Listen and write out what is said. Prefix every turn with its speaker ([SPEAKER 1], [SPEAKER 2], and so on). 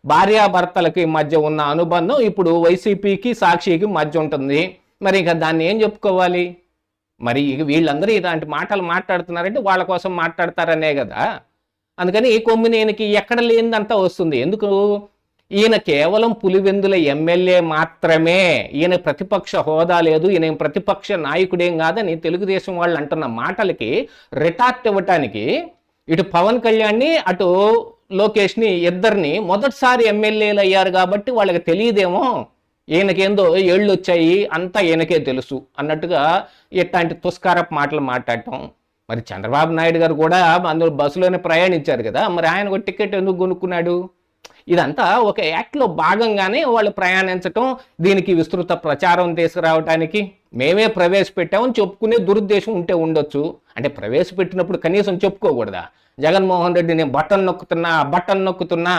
[SPEAKER 1] భార్యాభర్తలకి మధ్య ఉన్న అనుబంధం ఇప్పుడు వైసీపీకి సాక్షికి మధ్య ఉంటుంది. మరి ఇక దాన్ని ఏం చెప్పుకోవాలి? మరి ఇక వీళ్ళందరూ ఇలాంటి మాటలు మాట్లాడుతున్నారంటే వాళ్ళ కోసం మాట్లాడతారనే కదా. అందుకని కొమ్మినేనికి ఎక్కడ లేనిదంతా వస్తుంది. ఎందుకు? ఈయన కేవలం పులివెందుల ఎమ్మెల్యే మాత్రమే, ఈయన ప్రతిపక్ష హోదా లేదు, ఈయన ప్రతిపక్ష నాయకుడేం కాదని తెలుగుదేశం వాళ్ళు అంటున్న మాటలకి రిటార్ట్ ఇవ్వటానికి ఇటు పవన్ కళ్యాణ్ని అటు లోకేష్ని ఇద్దరిని మొదటిసారి ఎమ్మెల్యేలు అయ్యారు కాబట్టి వాళ్ళకి తెలియదేమో, ఈయనకేందో ఏళ్ళు వచ్చాయి అంతా ఈయనకే తెలుసు అన్నట్టుగా ఇట్లాంటి తుస్కారపు మాటలు మాట్లాడటం. మరి చంద్రబాబు నాయుడు గారు కూడా అందులో బస్సులోనే ప్రయాణించారు కదా, మరి ఆయన ఒక టికెట్ ఎందుకు కొనుక్కున్నాడు? ఇదంతా ఒక యాక్ట్లో భాగంగానే వాళ్ళు ప్రయాణించటం, దీనికి విస్తృత ప్రచారం తీసుకురావడానికి మేమే ప్రవేశపెట్టామని చెప్పుకునే దురుద్దేశం ఉంటే ఉండొచ్చు. అంటే ప్రవేశపెట్టినప్పుడు కనీసం చెప్పుకోకూడదా? జగన్మోహన్ రెడ్డి నేను బటన్ నొక్కుతున్నా